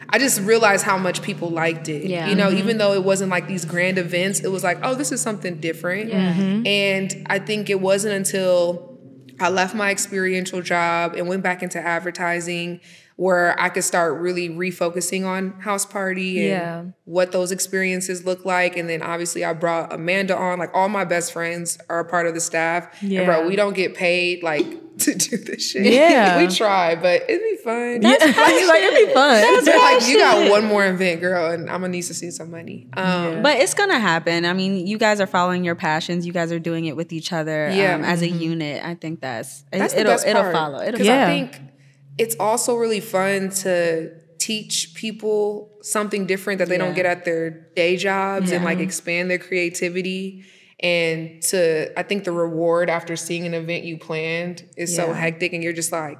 I just realized how much people liked it. You know, even though it wasn't like these grand events, it was like, oh, this is something different. And I think it wasn't until I left my experiential job and went back into advertising where I could start really refocusing on House Party and what those experiences look like. And then obviously I brought Amanda on. Like all my best friends are a part of the staff. And bro, we don't get paid like to do this shit. We try, but it'd be fun. Like it'd be fun. Like you got one more event, girl, and I'm gonna need to see some money. But it's gonna happen. I mean, you guys are following your passions. You guys are doing it with each other as a unit. I think that's the best part. It'll follow. Because I think it's also really fun to teach people something different that they don't get at their day jobs and like expand their creativity. And I think the reward after seeing an event you planned is so hectic, and you're just like,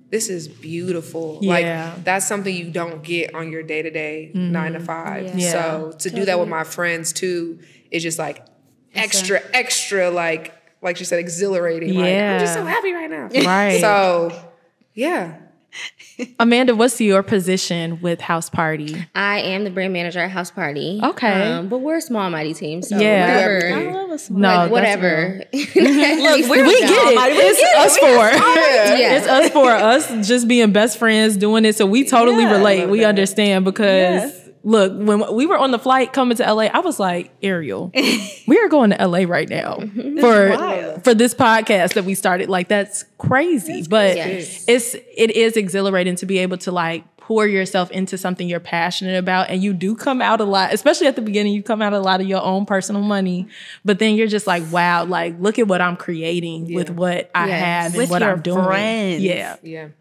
this is beautiful. Like that's something you don't get on your day-to-day 9 to 5. So to do that with my friends too is just like extra like she said, exhilarating. Like I'm just so happy right now. Right. So yeah. Amanda, what's your position with House Party? I am the brand manager at House Party. Okay. But we're a small, mighty team. So Yeah. whatever. I love a small. No, Like, whatever. Look, we get it. It's us four. Yeah. It's us for us just being best friends doing it. So we totally relate. We understand because look, when we were on the flight coming to LA, I was like, Ariel, we are going to LA right now for this podcast that we started. Like that's crazy. But it is exhilarating to be able to like pour yourself into something you're passionate about, and you do come out a lot, especially at the beginning, you come out a lot of your own personal money, but then you're just like, wow, like look at what I'm creating with what I have and with what your I'm doing. friends.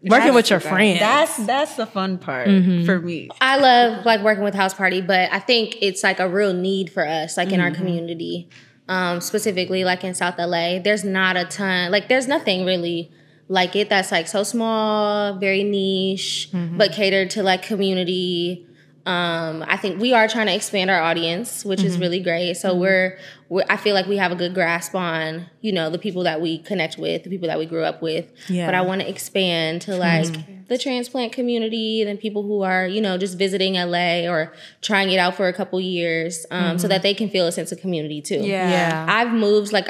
Working with your friends. That's the fun part for me. I love like working with House Party, but I think it's like a real need for us, like in our community, specifically like in South LA. There's not a ton, like there's nothing really like it that's like so small, very niche, but catered to like community. I think we are trying to expand our audience, which is really great. So I feel like we have a good grasp on, you know, the people that we connect with, the people that we grew up with. Yeah. But I want to expand to like the transplant community and people who are, you know, just visiting LA or trying it out for a couple years so that they can feel a sense of community too. Yeah. I've moved, like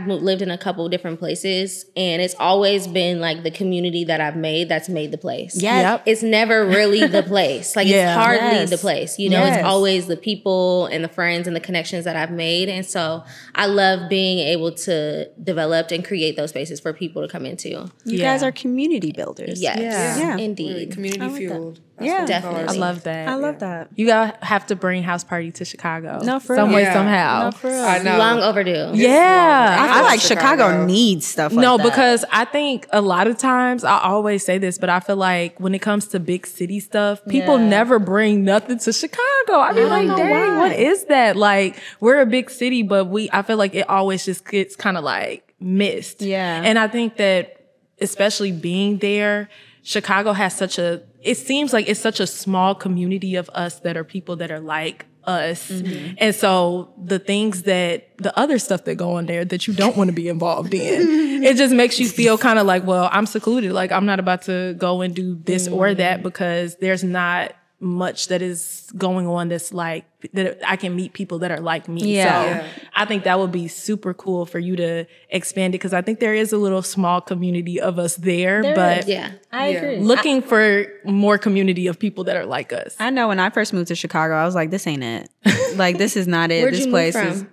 lived in a couple different places, and it's always been like the community that I've made that's made the place. Yes. Yep. It's never really the place. Like Yeah. it's hardly Yes. the place. You know, Yes. it's always the people and the friends and the connections that I've made. And so I love being able to develop and create those spaces for people to come into. You Yeah. guys are community builders. Yes. Yeah. Yeah. Indeed. Community fueled. That's Yeah. what we call Definitely. I ourselves. love that. I love that. You gotta have to bring House Party to Chicago. No, for some real. way, Yeah. somehow. No, for real. I know. Long overdue. Yeah. I feel love like Chicago needs stuff like No, that. because I think a lot of times, I always say this, but I feel like when it comes to big city stuff, people Yeah. never bring nothing to Chicago. I mean, like, know dang, why. what is that? Like, we're a big city, but I feel like it always just gets kind of like missed. Yeah. And I think that especially being there, Chicago has it seems like it's such a small community of us that are people that are like us. And so the other stuff that go on there that you don't want to be involved in, it just makes you feel kind of like, well, I'm secluded. Like, I'm not about to go and do this or that because there's not much that is going on that's like that I can meet people that are like me. Yeah. So I think that would be super cool for you to expand it because I think there is a little small community of us there but Yeah. I agree. looking for more community of people that are like us. I know when I first moved to Chicago, I was like, this ain't it. Like, this is not it. Where'd this you place move is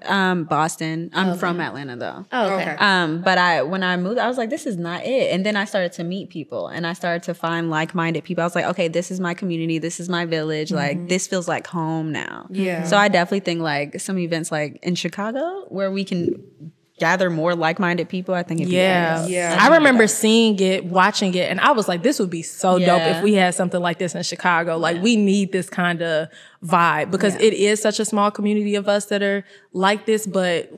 Boston. I'm from Atlanta though. Oh, okay. Okay. But when I moved, I was like, this is not it. And then I started to meet people and I started to find like-minded people. I was like, okay, this is my community. This is my village. Like, this feels like home now. Yeah. So I definitely think like some events like in Chicago where we can gather more like-minded people, I think it'd be nice. Yeah. I remember seeing it, watching it, and I was like, this would be so dope Yeah. if we had something like this in Chicago. Like, we need this kind of vibe because it is such a small community of us that are like this, but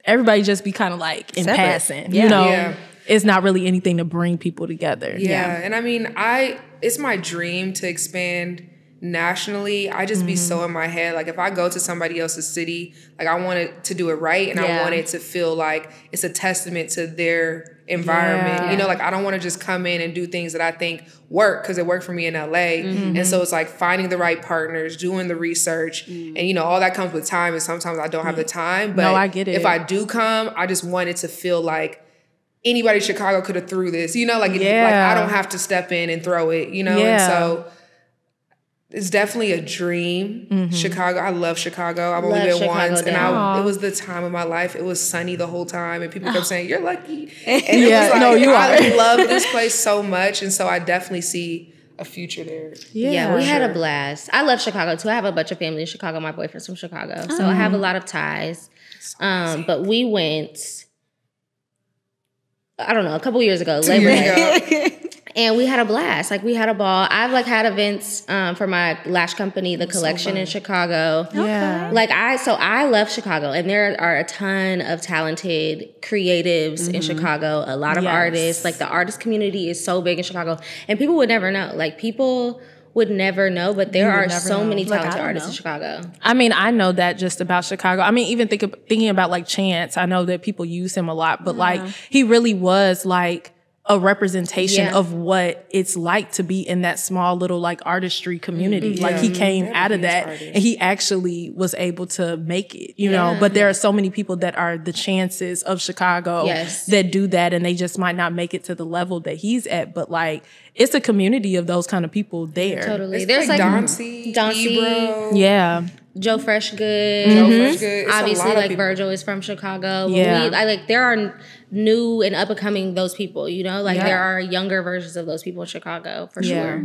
everybody just be kind of like in Separate. passing, Yeah. you know? Yeah. It's not really anything to bring people together. Yeah. And I mean, it's my dream to expand nationally. I just be so in my head. Like, if I go to somebody else's city, like, I want it to do it right. And I Yeah. want it to feel like it's a testament to their environment. Yeah. You know, like, I don't want to just come in and do things that I think work because it worked for me in LA. And so it's like finding the right partners, doing the research. And, you know, all that comes with time. And sometimes I don't have the time. But No, I get it. if I do come, I just want it to feel like anybody in Chicago could have threw this, you know, like, like I don't have to step in and throw it, you know? Yeah. And so it's definitely a dream. Chicago, I love Chicago. I've only Love been Chicago once, and down. it was the time of my life. It was sunny the whole time, and people kept saying, "You're lucky." And it Yeah, was like, no, you I are. love this place so much, and so I definitely see a future there. Yeah, we had a blast. I love Chicago too. I have a bunch of family in Chicago. My boyfriend's from Chicago, so I have a lot of ties. But we went, I don't know, a couple years ago, Labor Day. And we had a blast. Like, we had a ball. I've like had events for my lash company, The Collection in Chicago. Yeah. Like, I love Chicago, and there are a ton of talented creatives in Chicago, a lot of Yes. artists. Like, the artist community is so big in Chicago, and people would never know. Like, people would never know, but there are so many Like, I talented don't artists know. in Chicago. I mean, I know that just about Chicago. I mean, even thinking about like Chance, I know that people use him a lot, but like he really was like a representation Yeah. of what it's like to be in that small little like artistry community. Like he came out of that and he actually was able to make it, you know, but there are so many people that are the Chances of Chicago Yes. that do that and they just might not make it to the level that he's at. But like, it's a community of those kind of people there. Totally. It's There's like Dauncey, Ebro, Yeah. Joe Freshgood. Joe Freshgood. It's a Obviously, lot of like people. Virgil is from Chicago. But Yeah. there are new and up and coming those people. You know, like Yeah. there are younger versions of those people in Chicago for Yeah. sure.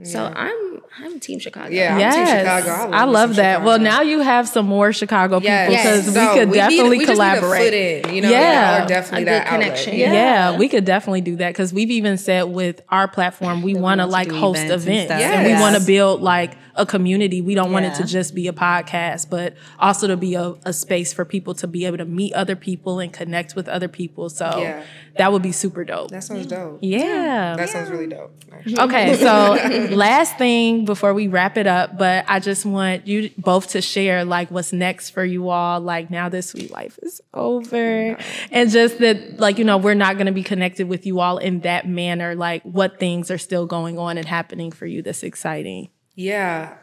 So I'm Team Chicago. Yeah, I'm Yes, Team Chicago. I love some that. Chicago. Well, now you have some more Chicago people Yes. because So we could definitely we just collaborate. Need to fit in, you know, Yeah. y'all are definitely A that good outlet. connection. Yeah, we could definitely do that because we've even said with our platform, we want to want to like do host events and events stuff. and we Yes. want to build like a community. We don't want it to Yeah. just be a podcast, but also to be a space for people to be able to meet other people and connect with other people. So Yeah. that would be super dope. That sounds dope. Yeah. That sounds really dope. actually. Okay, so last thing before we wrap it up, but I just want you both to share like what's next for you all, like now that Sweet Life is over, and just that, like, you know, we're not going to be connected with you all in that manner, like what things are still going on and happening for you that's exciting. Yeah.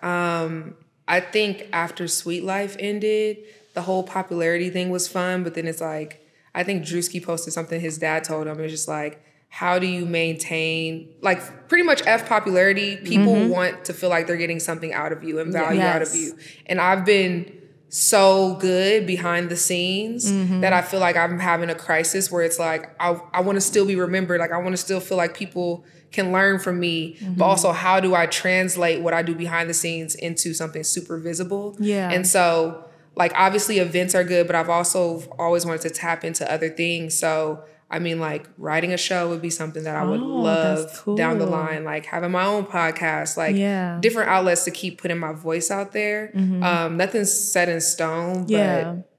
I think after Sweet Life ended, the whole popularity thing was fun, but then it's like, I think Drewski posted something his dad told him. It's just like, how do you maintain, like, pretty much F popularity? People want to feel like they're getting something out of you and value out of you. And I've been so good behind the scenes that I feel like I'm having a crisis where it's like, I want to still be remembered. Like, I want to still feel like people can learn from me, but also how do I translate what I do behind the scenes into something super visible? Yeah. And so, like, obviously events are good, but I've also always wanted to tap into other things. So, I mean, like, writing a show would be something that I would that's love down the cool. line. Like, having my own podcast, like, different outlets to keep putting my voice out there. Nothing's set in stone, but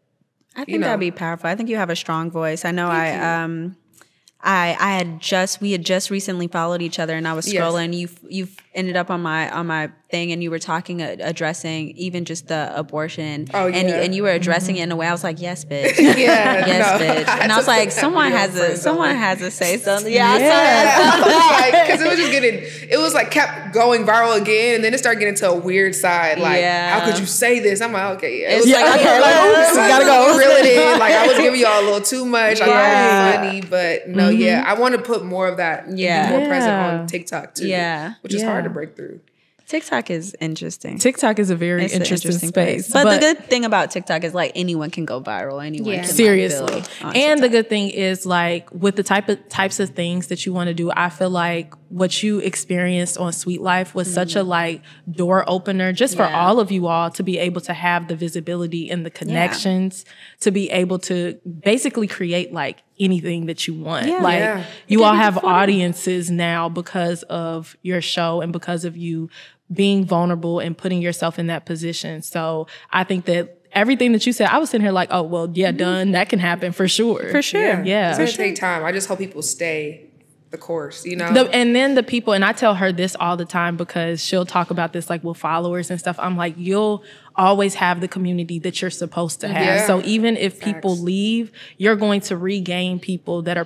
I think that'd be powerful. I think you have a strong voice. I know we had just recently followed each other, and I was scrolling. You've ended up on my thing, and you were addressing even just the abortion. And you were addressing it in a way I was like, yes, bitch. Yes, bitch. And I was like, someone has to say something. Because it was just it was like kept going viral again, and then it started getting to a weird side. Like, how could you say this? I'm like, okay, yeah. It was like, okay, oops, gotta go reel it in. Like, I was giving y'all a little too much. I thought it was funny, but no, I want to put more of that, and be more present on TikTok too. Which is hard to break through. TikTok is interesting. TikTok is a very interesting space. But the good thing about TikTok is like anyone can go viral. Anyone can seriously. Like, build on and TikTok. the good thing is like with the types of things that you want to do, I feel like what you experienced on Sweet Life was such a like door opener just for all of you all to be able to have the visibility and the connections to be able to basically create like anything that you want. You all have audiences now because of your show and because of you being vulnerable and putting yourself in that position. So I think that everything that you said, I was sitting here like, oh, well, done. That can happen for sure. For sure. It's going to take time. I just hope people stay the course, you know? And then the people, and I tell her this all the time because she'll talk about this like with followers and stuff. I'm like, you'll always have the community that you're supposed to have. So even if people leave, you're going to regain people that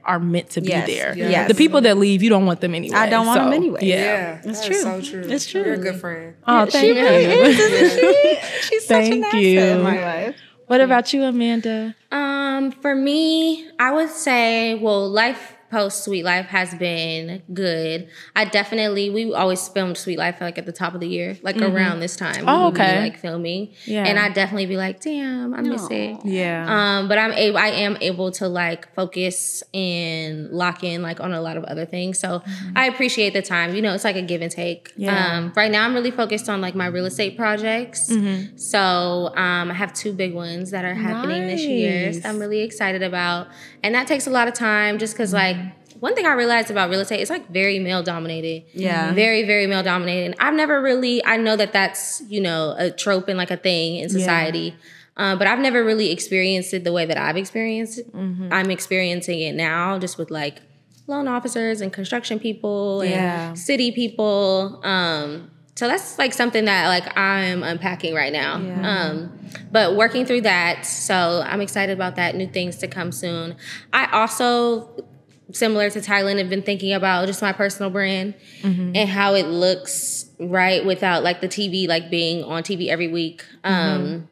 are meant to be there. The people that leave, you don't want them anyway. I don't want them anyway. It's true. So true. It's true. You're a good friend. Oh, thank you. She's such an asset in my life. What about you, Amanda? For me, I would say, life post Sweet Life has been good. We always filmed Sweet Life like at the top of the year, like around this time. Oh, we would okay. be, like filming, and I definitely be like, damn, I miss it. Yeah. But I am able to like focus and lock in like on a lot of other things. So I appreciate the time. You know, it's like a give and take. Right now I'm really focused on like my real estate projects. So I have 2 big ones that are happening this year. So I'm really excited about, and that takes a lot of time just because like. One thing I realized about real estate, it's like very male dominated. Very, very male dominated. And I've never really, I know that that's, you know, a trope and like a thing in society. But I've never really experienced it the way that I've experienced it. I'm experiencing it now just with like loan officers and construction people and city people. So that's like something that like I'm unpacking right now. But working through that. So I'm excited about that. New things to come soon. I also, similar to Thailand, have been thinking about just my personal brand and how it looks right without like the TV, like being on TV every week. And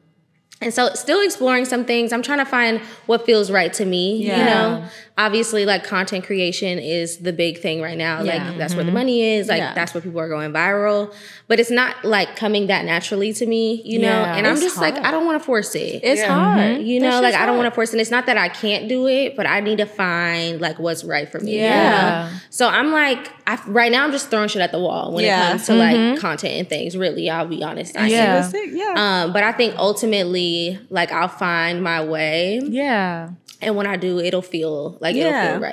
so still exploring some things. I'm trying to find what feels right to me, you know? Obviously, like content creation is the big thing right now. Like that's where the money is. Like that's where people are going viral. But it's not like coming that naturally to me, you know? And I'm just like, I don't want to force it. It's hard. You know, like I don't want to force it. And it's not that I can't do it, but I need to find like what's right for me. You know? So I'm like, right now I'm just throwing shit at the wall when it comes to like content and things. Really, I'll be honest. I am. But I think ultimately, like I'll find my way. And when I do, it'll feel right,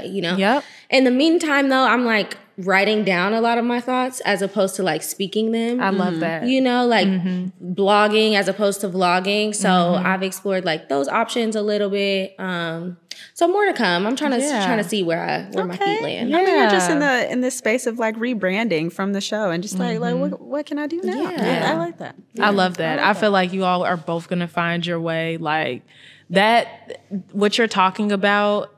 you know? Yep. In the meantime, though, I'm like writing down a lot of my thoughts as opposed to like speaking them. I love that. You know, like blogging as opposed to vlogging. So I've explored like those options a little bit. So more to come. I'm trying to see where my feet land. I mean, you're just in this space of like rebranding from the show and just like what can I do now? Yeah. I like that. I love that. I feel like you all are both going to find your way. Like that, what you're talking about,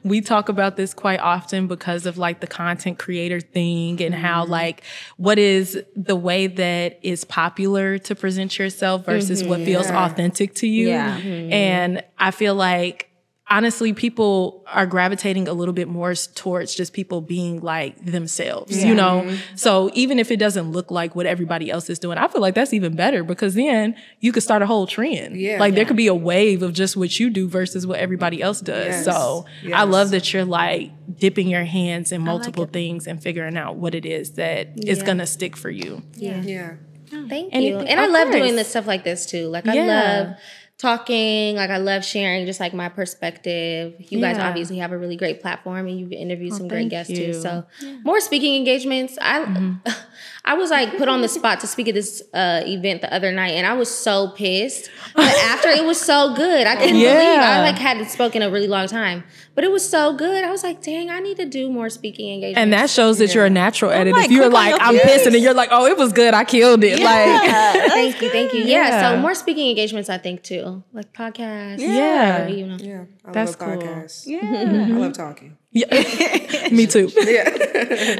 we talk about this quite often because of like the content creator thing and how like what is the way that is popular to present yourself versus what feels authentic to you. Yeah. And I feel like honestly, people are gravitating a little bit more towards just people being like themselves, you know? So even if it doesn't look like what everybody else is doing, I feel like that's even better because then you could start a whole trend. Like there could be a wave of just what you do versus what everybody else does. So I love that you're like dipping your hands in multiple things and figuring out what it is that is going to stick for you. Yeah. Thank you. And I love doing this stuff like this too. Like I love talking, like I love sharing just like my perspective. You guys obviously have a really great platform and you've interviewed some great guests too. So more speaking engagements. I was like put on the spot to speak at this event the other night and I was so pissed. But after it was so good. I couldn't believe I like hadn't spoken a really long time. But it was so good. I was like, dang, I need to do more speaking engagements. And that shows that you're a natural at it. If you're like, I'm pissed and you're like, oh, it was good. I killed it. Like, thank you. Yeah. So more speaking engagements, I think too. Like podcasts. Yeah. You know. Yeah. I That's love cool. podcasts. Yeah. I love talking. Me too. Yeah.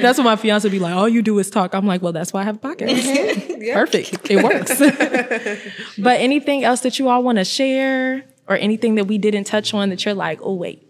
That's what my fiance be like, all you do is talk. I'm like, well, that's why I have a podcast. Perfect. It works. But anything else that you all want to share or anything that we didn't touch on that you're like, oh, wait.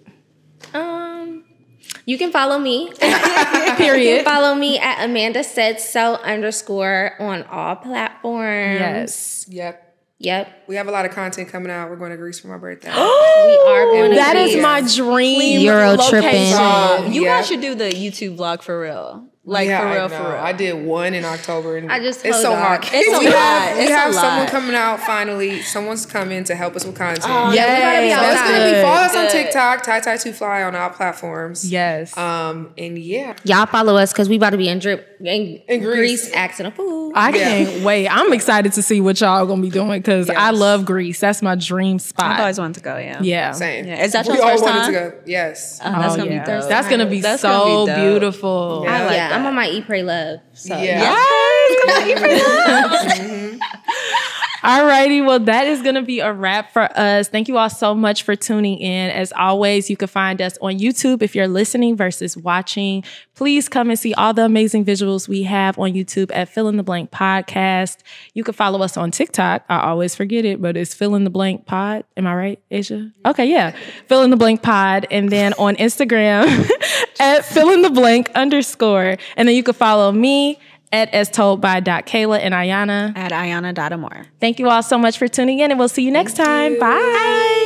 You can follow me. Period. You can follow me at Amanda Said So _ on all platforms. Yes. Yep. We have a lot of content coming out. We're going to Greece for my birthday. We are going to That Greece. is my dream. Euro location. tripping. You guys should do the YouTube vlog for real. Like for real. I did one in October and I just it's hold so on. hard. It's a we lot. have It's a someone lot. coming out finally. Someone's coming to help us with content. Yeah, we gotta be So it's outside. gonna be follow us on Good. TikTok, Ty2Fly on all platforms. Yes. And yeah. Y'all follow us because we about to be in Greece. Greece acting a fool. I can't wait. I'm excited to see what y'all gonna be doing because I love Greece. That's my dream spot. I've always wanted to go, yeah. Yeah. Same. Yeah. Is that We your all first wanted time? to go. Yes. That's gonna be dope. That's gonna be That's so gonna be dope. beautiful. Yeah. I like that. I'm on my Eat, Pray, Love. So Yeah. Alrighty, well, that is going to be a wrap for us. Thank you all so much for tuning in. As always, you can find us on YouTube if you're listening versus watching. Please come and see all the amazing visuals we have on YouTube at Fill in the Blank Podcast. You can follow us on TikTok. I always forget it, but it's Fill in the Blank Pod. Am I right, Asia? Okay, yeah. Fill in the Blank Pod. And then on Instagram at Fill in the Blank _. And then you can follow me at As Told by Kayla and Ayana. At Ayana.Amore. Thank you all so much for tuning in, and we'll see you next time. Bye.